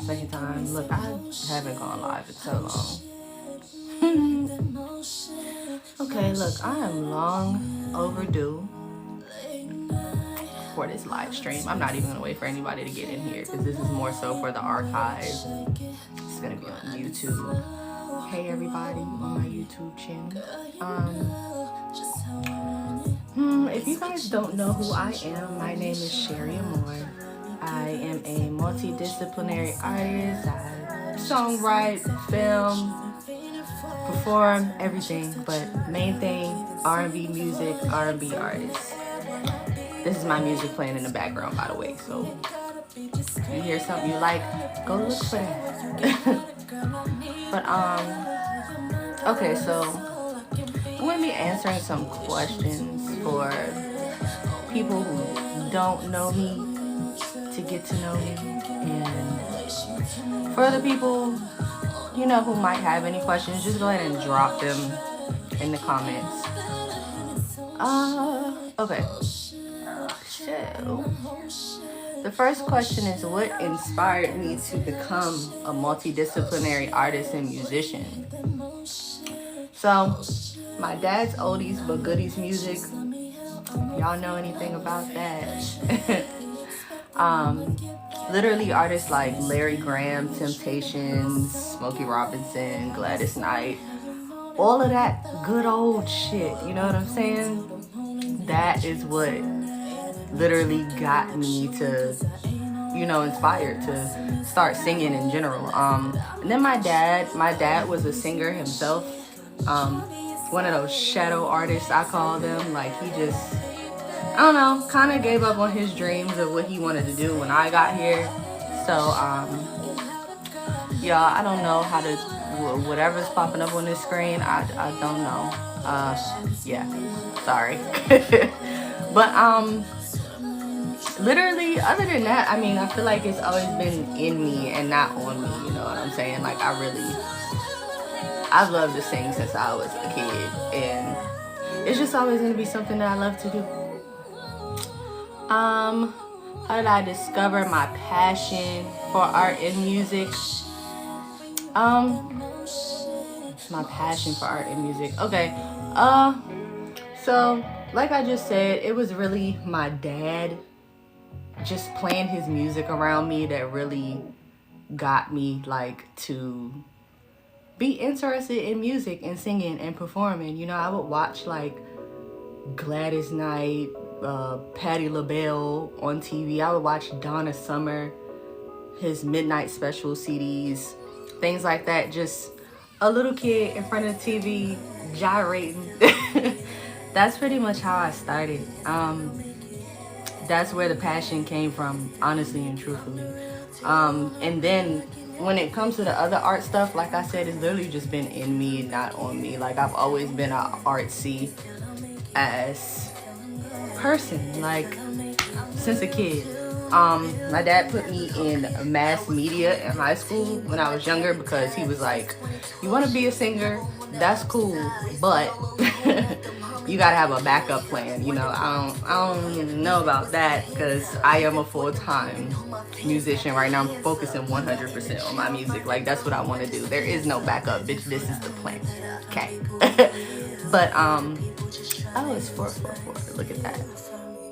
second time. Look, I haven't gone live in so long. Okay, look, I am long overdue for this live stream. I'm not even gonna wait for anybody to get in here because this is more so for the archive. It's gonna be on YouTube. Hey everybody on my YouTube channel. If you guys don't know who I am, my name is Sherri Amoure. I am a multidisciplinary artist. I songwrite, film, perform, everything, but main thing, R&B music, R&B artist. This is my music playing in the background, by the way, so if you hear something you like, go look for that. But okay, so I'm going to be answering some questions for people who don't know me to get to know me, and for other people, you know, who might have any questions, just go ahead and drop them in the comments. Okay. So, the first question is, what inspired me to become a multidisciplinary artist and musician? So, my dad's oldies but goodies music. Y'all know anything about that? Literally artists like Larry Graham, Temptations, Smokey Robinson, Gladys Knight, all of that good old shit, you know what I'm saying? That is what literally got me to, you know, inspired to start singing in general. And then my dad was a singer himself. One of those shadow artists, I call them. Like, he just, I don't know, kind of gave up on his dreams of what he wanted to do when I got here. So, y'all, I don't know how to, whatever's popping up on this screen, I don't know. Yeah, sorry. But, literally, other than that, I mean, I feel like it's always been in me and not on me, you know what I'm saying? Like, I've loved to sing since I was a kid, and it's just always going to be something that I love to do. How did I discover my passion for art and music? My passion for art and music. Okay. So, like I just said, it was really my dad just playing his music around me that really got me, like, to be interested in music and singing and performing. You know, I would watch, like, Gladys Knight, Patti LaBelle on TV. I would watch Donna Summer, his Midnight Special CDs, things like that. Just a little kid in front of the TV gyrating. That's pretty much how I started. That's where the passion came from, honestly and truthfully. And then when it comes to the other art stuff, like I said, it's literally just been in me and not on me. Like, I've always been an artsy ass person, like, since a kid. My dad put me in mass media in high school when I was younger because he was like, you want to be a singer? That's cool, but you gotta have a backup plan. You know, I don't even know about that because I am a full-time musician right now. I'm focusing 100% on my music. Like, that's what I want to do. There is no backup, bitch. This is the plan. Okay. But oh, it's 444. Look at that.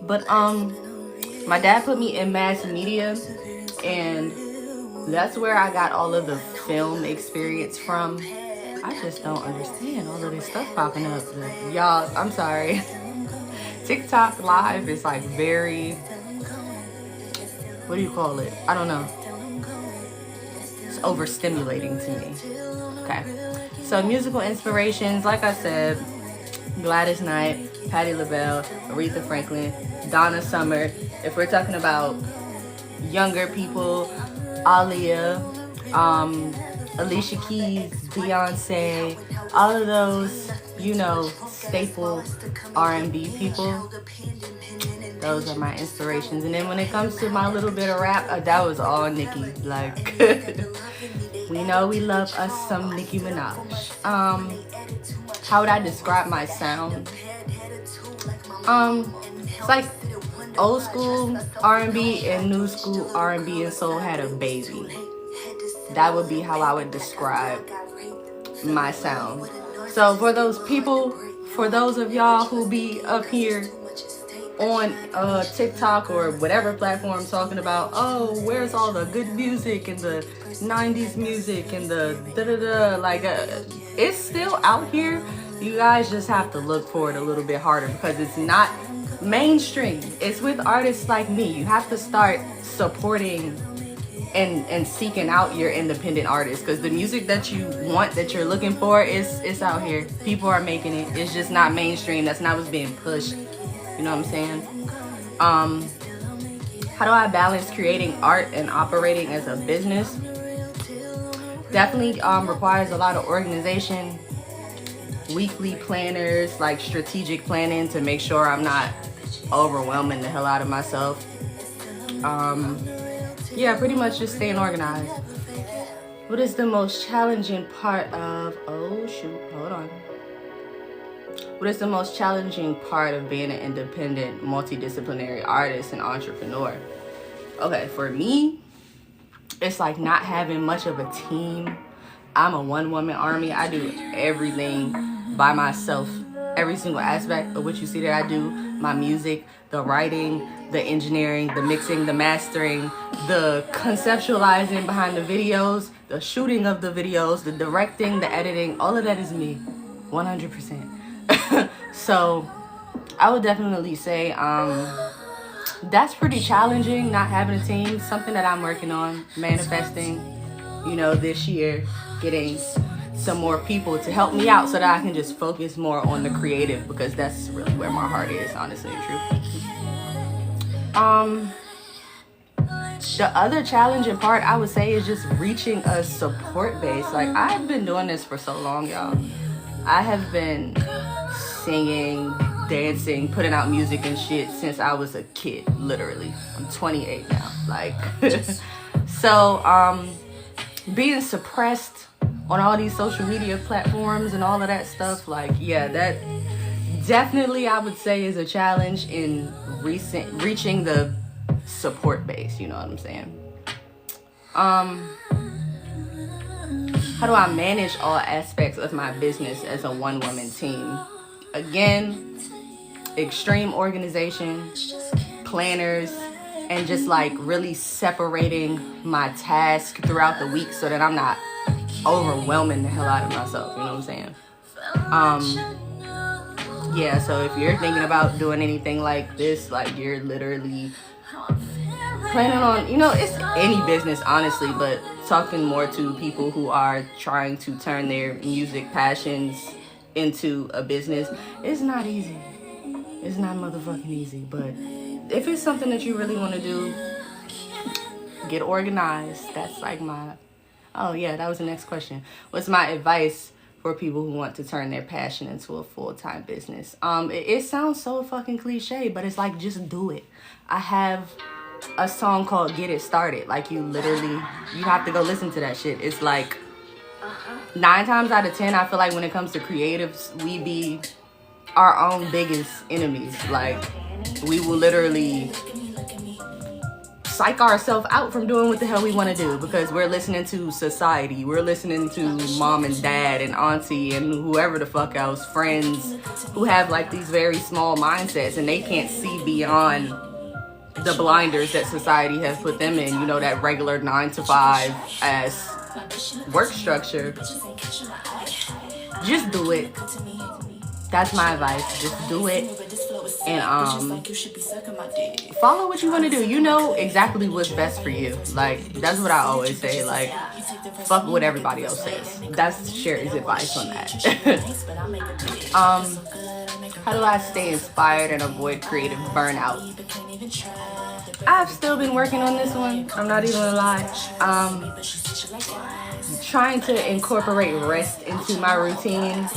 But my dad put me in mass media, and that's where I got all of the film experience from. I just don't understand all of this stuff popping up. Y'all, I'm sorry. TikTok live is like very, what do you call it? I don't know. It's overstimulating to me. Okay. So musical inspirations, like I said, Gladys Knight, Patti LaBelle, Aretha Franklin, Donna Summer. If we're talking about younger people, Aaliyah, Alicia Keys, Beyonce, all of those, you know, staple R&B people. Those are my inspirations. And then when it comes to my little bit of rap, that was all Nicki. Like, we know we love us some Nicki Minaj. How would I describe my sound? It's like old school R&B and new school R&B and soul had a baby. That would be how I would describe my sound. So for those people, for those of y'all who be up here on TikTok or whatever platform talking about, oh, where's all the good music and the 90s music and the da-da-da, like it's still out here. You guys just have to look for it a little bit harder because it's not mainstream. It's with artists like me. You have to start supporting and seeking out your independent artists, because the music that you want, that you're looking for, is out here. People are making it. It's just not mainstream. That's not what's being pushed. You know what I'm saying? How do I balance creating art and operating as a business? Definitely requires a lot of organization, weekly planners, like strategic planning to make sure I'm not overwhelming the hell out of myself. Yeah, pretty much just staying organized. What is the most challenging part of, oh shoot, hold on. What is the most challenging part of being an independent, multidisciplinary artist and entrepreneur? Okay, for me, it's like not having much of a team. I'm a one-woman army. I do everything by myself. Every single aspect of what you see that I do, my music, the writing, the engineering, the mixing, the mastering, the conceptualizing behind the videos, the shooting of the videos, the directing, the editing, all of that is me, 100%. So I would definitely say that's pretty challenging, not having a team. Something that I'm working on, manifesting, you know, this year, getting some more people to help me out so that I can just focus more on the creative, because that's really where my heart is, honestly and truthfully. The other challenging part, I would say, is just reaching a support base. Like, I've been doing this for so long, y'all. I have been singing, dancing, putting out music and shit since I was a kid, literally. I'm 28 now. Like, so, being suppressed on all these social media platforms and all of that stuff, like, yeah, that definitely I would say is a challenge in reaching the support base, you know what I'm saying? How do I manage all aspects of my business as a one-woman team? Again, extreme organization, planners, and just like really separating my task throughout the week so that I'm not overwhelming the hell out of myself, you know what I'm saying? Yeah, so if you're thinking about doing anything like this, like you're literally planning on, you know, it's any business, honestly, but talking more to people who are trying to turn their music passions into a business, it's not easy. It's not motherfucking easy, but if it's something that you really want to do, get organized. That's like my, oh yeah, that was the next question. What's my advice for people who want to turn their passion into a full-time business? It sounds so fucking cliche, but it's like, just do it. I have a song called Get It Started. Like, you literally, you have to go listen to that shit. It's like 9 times out of 10, I feel like when it comes to creatives, we be our own biggest enemies. Like, we will literally psych ourselves out from doing what the hell we want to do because we're listening to society, we're listening to mom and dad and auntie and whoever the fuck else, friends who have like these very small mindsets and they can't see beyond the blinders that society has put them in, you know, that regular 9 to 5 as work structure. Just do it. That's my advice. Just do it. And follow what you want to do. You know exactly what's best for you. Like, that's what I always say. Like, fuck what everybody else says. That's Sherri's advice on that. How do I stay inspired and avoid creative burnout? I've still been working on this one. I'm not even gonna lie. Trying to incorporate rest into my routine.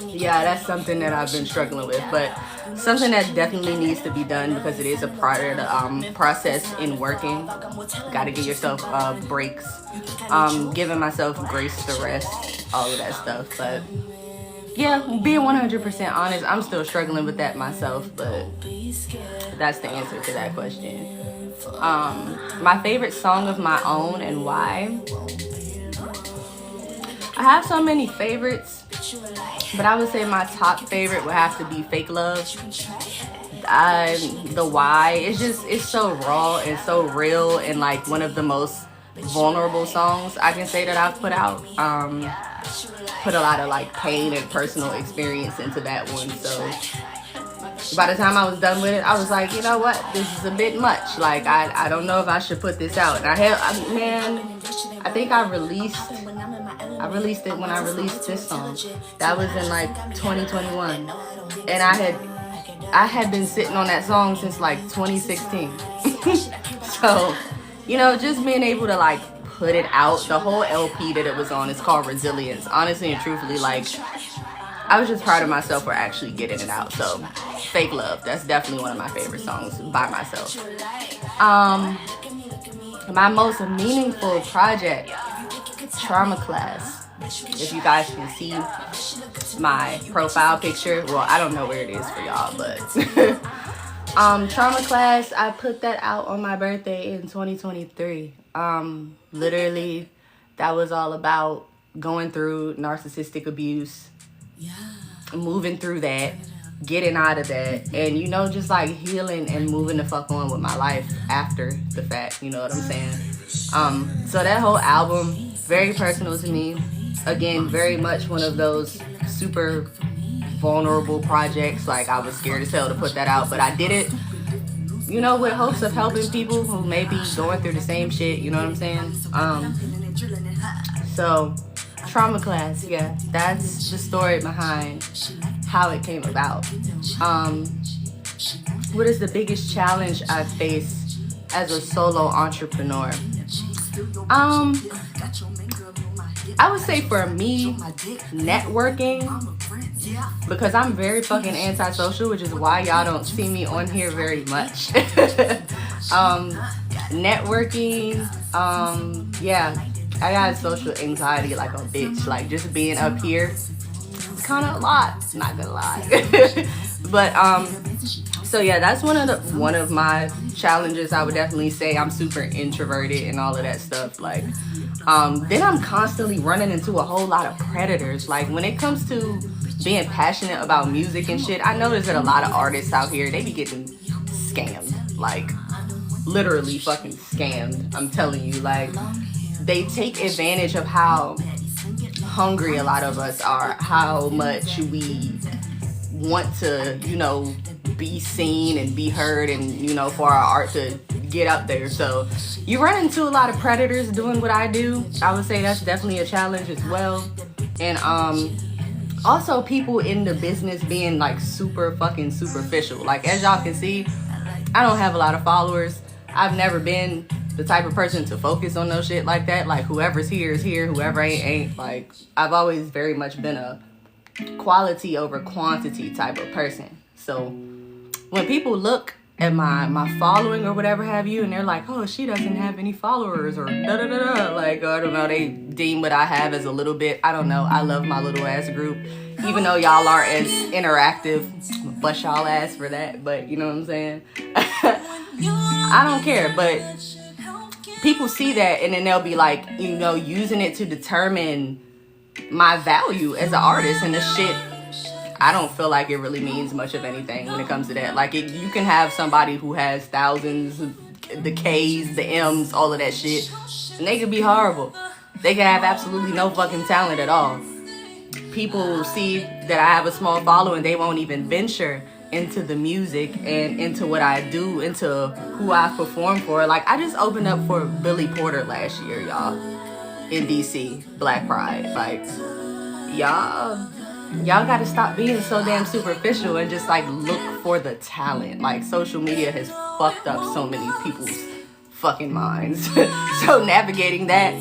Yeah, that's something that I've been struggling with, but something that definitely needs to be done because it is a part of the process in working. Gotta give yourself breaks, giving myself grace to rest, all of that stuff. But yeah, being 100% honest, I'm still struggling with that myself, but that's the answer to that question. My favorite song of my own and why. I have so many favorites, but I would say my top favorite would have to be Fake Love. The why, it's so raw and so real, and like one of the most vulnerable songs I can say that I've put out. Put a lot of like pain and personal experience into that one, so by the time I was done with it, I was like, you know what, this is a bit much. Like, I don't know if I should put this out. And I think I released it when I released this song. That was in like 2021, and I had been sitting on that song since like 2016. So, you know, just being able to like put it out. The whole LP that it was on is called Resilience. Honestly and truthfully, like, I was just proud of myself for actually getting it out. So, Fake Love, that's definitely one of my favorite songs by myself. My most meaningful project, Trauma Class. If you guys can see my profile picture, well, I don't know where it is for y'all, but Trauma Class, I put that out on my birthday in 2023. Literally, that was all about going through narcissistic abuse, moving through that, getting out of that, and, you know, just like healing and moving the fuck on with my life after the fact, you know what I'm saying? So that whole album, very personal to me. Again, very much one of those super vulnerable projects. Like, I was scared as hell to put that out, but I did it, you know, with hopes of helping people who may be going through the same shit, you know what I'm saying? So, Trauma Class, yeah, that's the story behind how it came about. What is the biggest challenge I faced as a solo entrepreneur? I would say for me, networking, because I'm very fucking antisocial, which is why y'all don't see me on here very much. Networking, yeah, I got social anxiety like a bitch. Like, just being up here, it's kind of a lot, not gonna lie. But so yeah, that's one of my challenges. I would definitely say I'm super introverted and all of that stuff. Like, then I'm constantly running into a whole lot of predators. Like, when it comes to being passionate about music and shit, I notice that a lot of artists out here, they be getting scammed. Like, literally fucking scammed. I'm telling you, like, they take advantage of how hungry a lot of us are, how much we want to, you know, be seen and be heard, and, you know, for our art to get out there. So you run into a lot of predators doing what I do. I would say that's definitely a challenge as well. And also people in the business being like super fucking superficial. Like, as y'all can see, I don't have a lot of followers. I've never been the type of person to focus on no shit like that. Like, whoever's here is here, whoever ain't. Like, I've always very much been a quality over quantity type of person. So when people look at my following or whatever have you, and they're like, oh, she doesn't have any followers, or da-da-da-da, like, I don't know, they deem what I have as a little bit. I don't know. I love my little ass group. Even though y'all aren't as interactive, bust y'all ass for that, but you know what I'm saying? I don't care, but people see that, and then they'll be like, you know, using it to determine my value as an artist, and the shit, I don't feel like it really means much of anything when it comes to that. Like, you can have somebody who has thousands, the K's, the M's, all of that shit, and they could be horrible. They could have absolutely no fucking talent at all. People see that I have a small following, they won't even venture into the music and into what I do, into who I perform for. Like, I just opened up for Billy Porter last year, y'all, in DC, Black Pride. Like, y'all gotta stop being so damn superficial and just like look for the talent. Like, social media has fucked up so many people's fucking minds. So navigating that,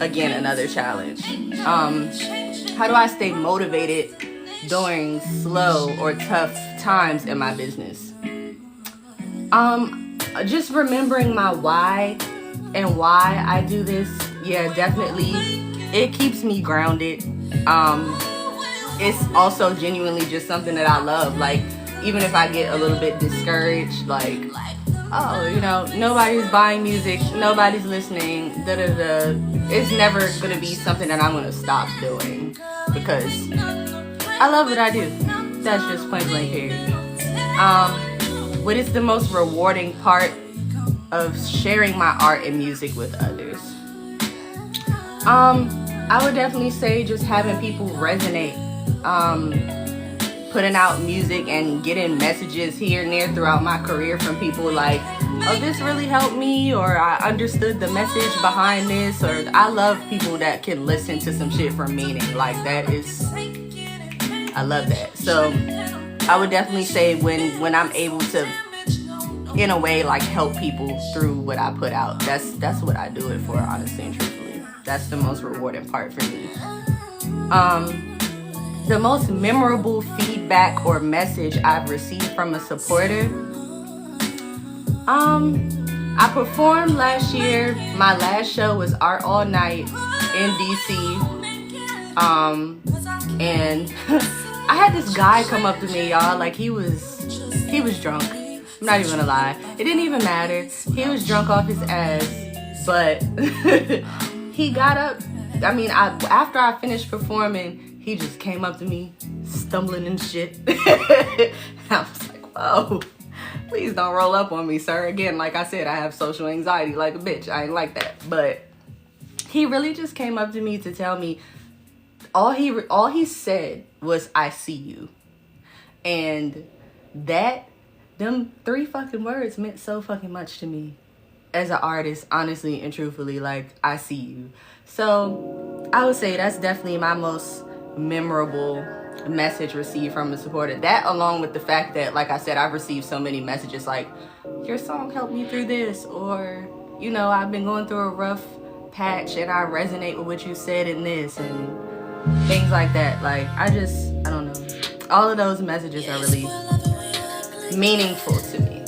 again, another challenge. How do I stay motivated during slow or tough times in my business? Just remembering my why and why I do this. Yeah, definitely. It keeps me grounded. It's also genuinely just something that I love. Like, even if I get a little bit discouraged, like, oh, you know, nobody's buying music, nobody's listening, da-da-da. It's never going to be something that I'm going to stop doing because I love what I do. That's just point blank period. What is the most rewarding part of sharing my art and music with others? I would definitely say just having people resonate, putting out music and getting messages here and there throughout my career from people like, oh, this really helped me, or I understood the message behind this, or I love people that can listen to some shit for meaning. Like, that is, I love that. So I would definitely say when I'm able to, in a way, like, help people through what I put out, that's what I do it for, honestly and truthfully. That's the most rewarding part for me. The most memorable feedback or message I've received from a supporter. I performed last year. My last show was Art All Night in DC. And I had this guy come up to me, y'all. Like, he was drunk. I'm not even gonna lie. It didn't even matter. He was drunk off his ass. But he got up. I mean, after I finished performing, he just came up to me, stumbling and shit. I was like, whoa, please don't roll up on me, sir. Again, like I said, I have social anxiety like a bitch. I ain't like that. But he really just came up to me to tell me, all he said was, I see you. And them 3 fucking words meant so fucking much to me as an artist, honestly and truthfully. Like, I see you. So I would say that's definitely my most memorable message received from a supporter. That, along with the fact that, like I said, I've received so many messages like, your song helped me through this, or, you know, I've been going through a rough patch and I resonate with what you said in this, and things like that. Like, I don't know. All of those messages are really meaningful to me.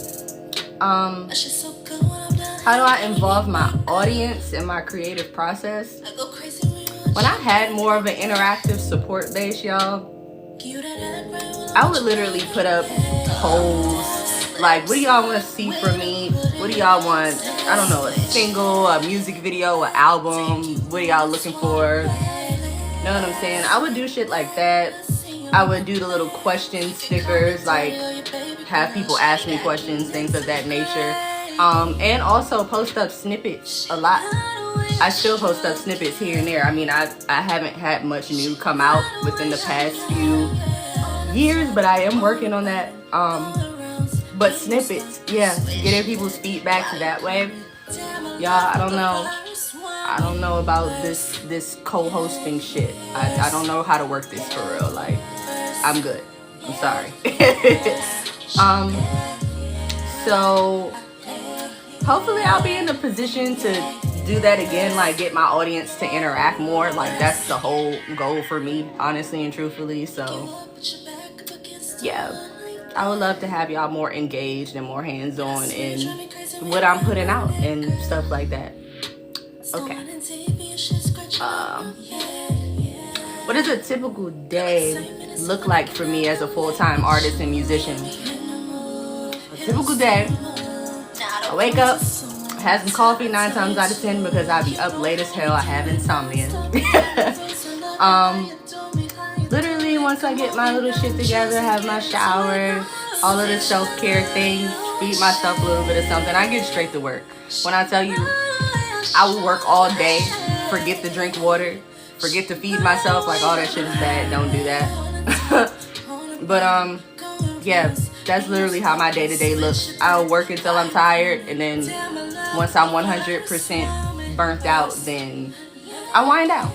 How do I involve my audience in my creative process? When I had more of an interactive support base, y'all, I would literally put up polls like, what do y'all want to see from me? What do y'all want? I don't know, a single, a music video, an album. What are y'all looking for? Know what I'm saying? I would do shit like that. I would do the little question stickers, like have people ask me questions, things of that nature. And also post up snippets a lot. I still post up snippets here and there. I mean, I haven't had much new come out within the past few years, but I am working on that. But snippets, yeah, getting people's feedback that way. Y'all, I don't know about this co-hosting shit. I don't know how to work this for real. Like, I'm good. I'm sorry. So hopefully I'll be in a position to do that again, like get my audience to interact more. Like, that's the whole goal for me, honestly and truthfully. So yeah, I would love to have y'all more engaged and more hands-on in what I'm putting out and stuff like that. Okay. What does a typical day look like for me as a full-time artist and musician? A typical day, I wake up, have some coffee 9 times out of 10 because I be up late as hell. I have insomnia. Literally, once I get my little shit together, have my shower, all of the self-care things, feed myself a little bit of something, I get straight to work. When I tell you, I will work all day, forget to drink water, forget to feed myself, like, all that shit is bad, don't do that. But yeah, that's literally how my day-to-day looks. I'll work until I'm tired, and then once I'm 100% burnt out, then I wind down.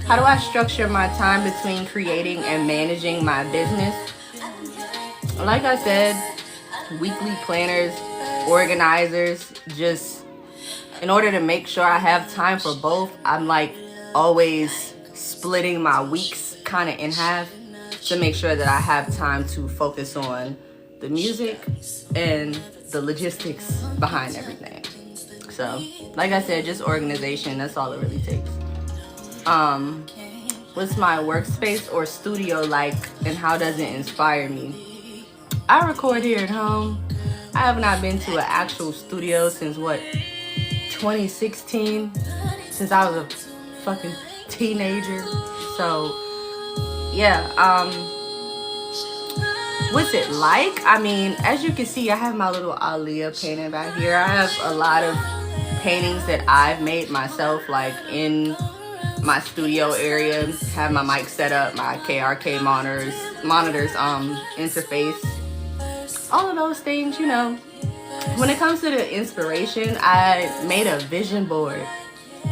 How do I structure my time between creating and managing my business? Like I said, weekly planners, organizers, just in order to make sure I have time for both, I'm like always splitting my weeks kind of in half to make sure that I have time to focus on the music and the logistics behind everything. So, like I said, just organization, that's all it really takes. what's my workspace or studio like, and how does it inspire me? I record here at home. I have not been to an actual studio since 2016, since I was a fucking teenager. So yeah, what's it like? I mean, as you can see, I have my little Aaliyah painting back here. I have a lot of paintings that I've made myself, like in my studio area. Have my mic set up, my KRK monitors interface, all of those things, you know. When it comes to the inspiration, I made a vision board.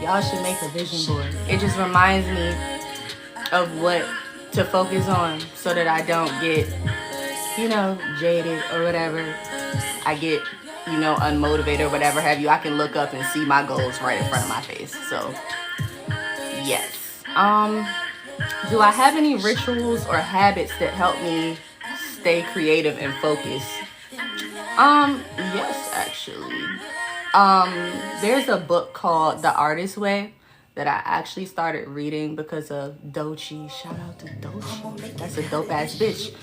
Y'all should make a vision board. It just reminds me of what to focus on so that I don't get, you know, jaded or whatever. I get, you know, unmotivated or whatever have you. I can look up and see my goals right in front of my face. So yes. Do I have any rituals or habits that help me stay creative and focused? Yes, actually. There's a book called The Artist's Way that I actually started reading because of Doechii. Shout out to Doechii. That's a dope ass bitch.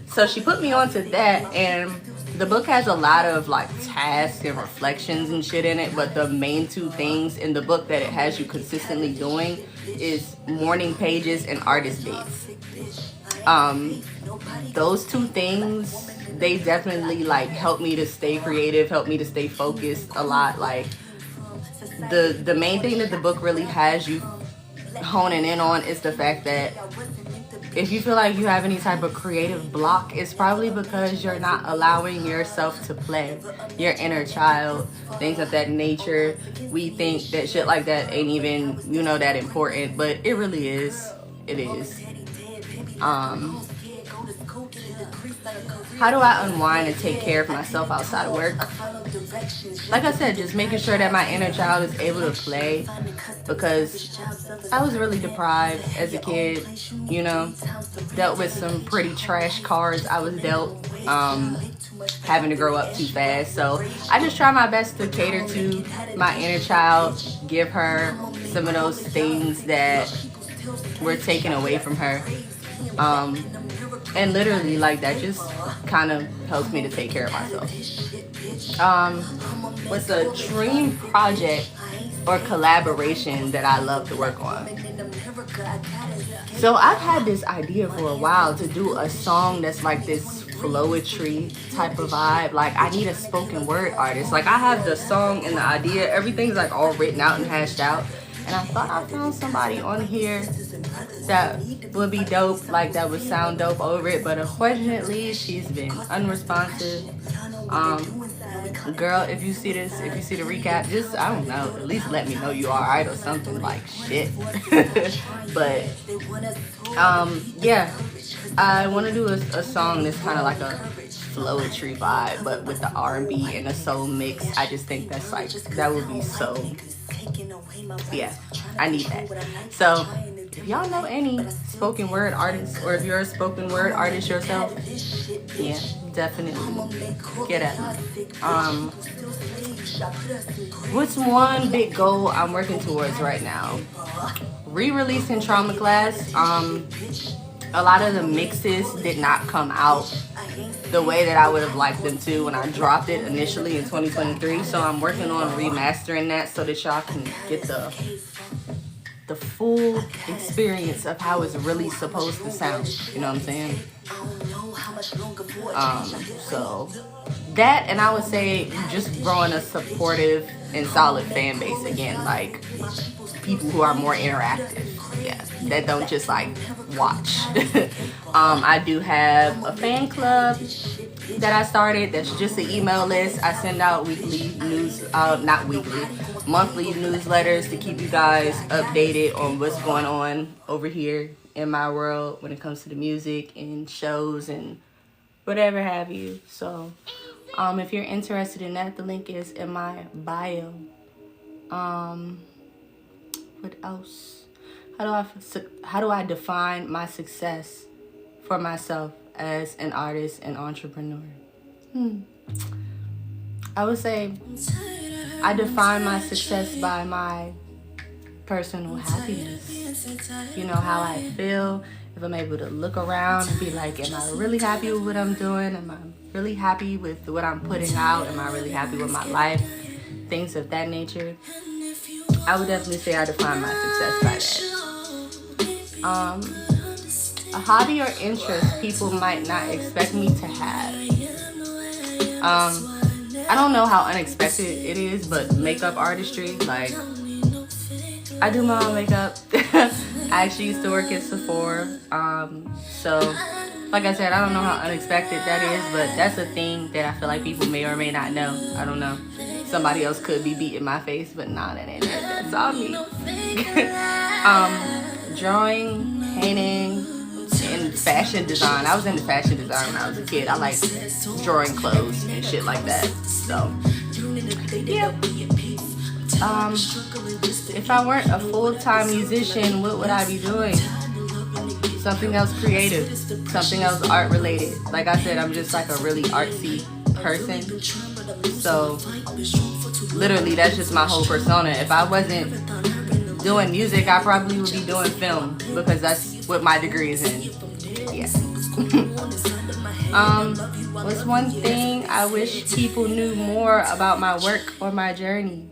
So she put me onto that, and the book has a lot of like tasks and reflections and shit in it, but the main two things in the book that it has you consistently doing is morning pages and artist dates. Those two things, they definitely like help me to stay creative, help me to stay focused a lot. Like the main thing that the book really has you honing in on is the fact that if you feel like you have any type of creative block, it's probably because you're not allowing yourself to play, your inner child, things of that nature. We think that shit like that ain't even, you know, that important, but it really is. It is. How do I unwind and take care of myself outside of work? Like I said, just making sure that my inner child is able to play, because I was really deprived as a kid, you know, dealt with some pretty trash cards I was dealt, having to grow up too fast. So I just try my best to cater to my inner child, give her some of those things that were taken away from her. And literally, like, that just kind of helps me to take care of myself. What's a dream project or collaboration that I love to work on? So I've had this idea for a while to do a song that's like this flowetry type of vibe. Like, I need a spoken word artist. Like, I have the song and the idea, everything's like all written out and hashed out. And I thought I found somebody on here that would be dope, like that would sound dope over it, but unfortunately she's been unresponsive. Girl, if you see this, if you see the recap, just, I don't know, at least let me know you alright or something, like shit. But yeah, I want to do a song that's kind of like a flowetry vibe, but with the R&B and the soul mix. I just think that's like, that would be so, yeah, I need that. So if y'all know any spoken word artists, or if you're a spoken word artist yourself, yeah, definitely get at me. What's one big goal I'm working towards right now? Re-releasing Trauma Class. A lot of the mixes did not come out the way that I would have liked them to when I dropped it initially in 2023. So I'm working on remastering that so that y'all can get the full experience of how it's really supposed to sound. You know what I'm saying? So that, and I would say just growing a supportive and solid fan base again, like people who are more interactive, yeah, that don't just like watch. I do have a fan club that I started that's just an email list. I send out weekly monthly newsletters to keep you guys updated on what's going on over here in my world when it comes to the music and shows and whatever have you. So if you're interested in that, the link is in my bio. What else? How do I define my success for myself as an artist and entrepreneur? I would say I define my success by my personal happiness. You know, how I feel, if I'm able to look around and be like, am I really happy with what I'm doing? Am I really happy with what I'm putting out? Am I really happy with my life? Things of that nature. I would definitely say I define my success by that. A hobby or interest people might not expect me to have. I don't know how unexpected it is, but makeup artistry, like, I do my own makeup. I actually used to work at Sephora. So, like I said, I don't know how unexpected that is, but that's a thing that I feel like people may or may not know. I don't know. Somebody else could be beating my face, but nah, that ain't it. That's all me. Drawing, painting, and fashion design. I was into fashion design when I was a kid. I like drawing clothes and shit like that. So, yeah. If I weren't a full-time musician, what would I be doing? Something else creative, something else art-related. Like I said, I'm just like a really artsy person. So, literally, that's just my whole persona. If I wasn't doing music, I probably would be doing film, because that's what my degree is in. Yeah. What's one thing I wish people knew more about my work or my journey?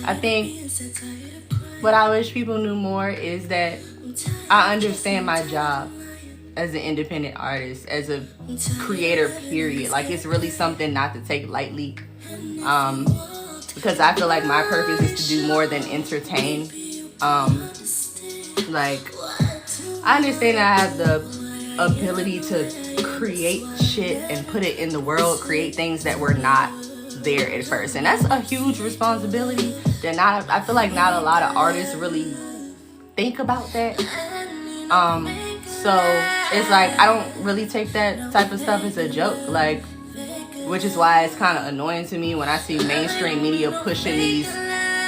I think what I wish people knew more is that I understand my job as an independent artist, as a creator, period. Like, it's really something not to take lightly. Because I feel like my purpose is to do more than entertain. Like, I understand that I have the ability to create shit and put it in the world, create things that were not there at first, and that's a huge responsibility that I feel like not a lot of artists really think about that. So it's like I don't really take that type of stuff as a joke, like, which is why it's kind of annoying to me when I see mainstream media pushing these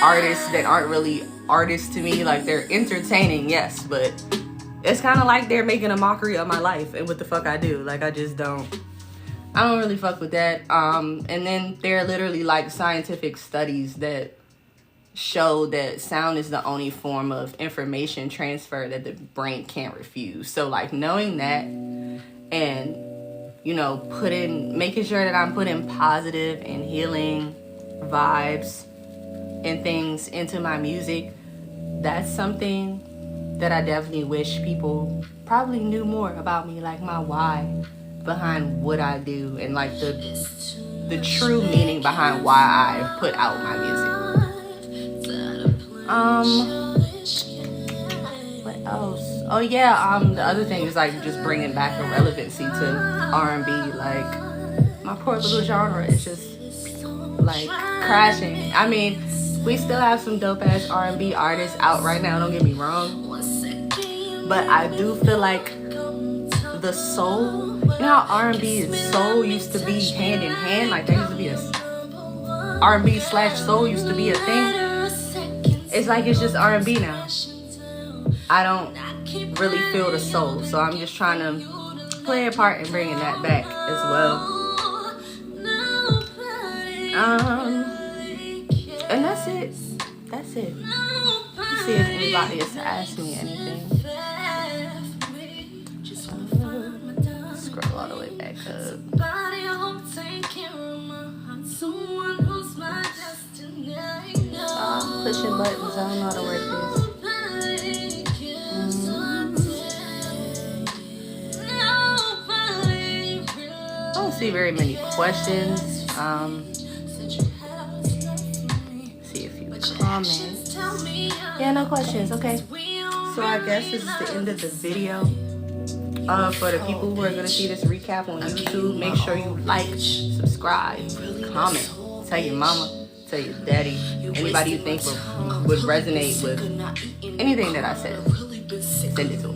artists that aren't really artists to me. Like, they're entertaining, yes, but it's kind of like they're making a mockery of my life and what the fuck I do. Like, I don't really fuck with that. And then there are literally like scientific studies that show that sound is the only form of information transfer that the brain can't refuse. So, like, knowing that and, you know, making sure that I'm putting positive and healing vibes and things into my music, that's something that I definitely wish people probably knew more about me, like my why behind what I do, and like the true meaning behind why I put out my music. What else? Oh yeah, the other thing is like just bringing back a relevancy to R&B. Like, my poor little genre is just like crashing. I mean, we still have some dope ass R&B artists out right now, don't get me wrong, but I do feel like the soul, you know how R&B and soul used to be hand in hand? Like, there used to be R&B/soul used to be a thing. It's like it's just R&B now. I don't really feel the soul, so I'm just trying to play a part in bringing that back as well. And that's it. Let's see if anybody has asked me anything. Scroll all the way back up. Pushing buttons, I don't know how to work this. I don't see very many questions. See a few comments. Yeah, no questions. Okay. So I guess this is the end of the video. For the people who are going to see this recap on YouTube, make sure you like, subscribe, comment, tell your mama, tell your daddy, anybody you think would resonate with anything that I said. Send it to them.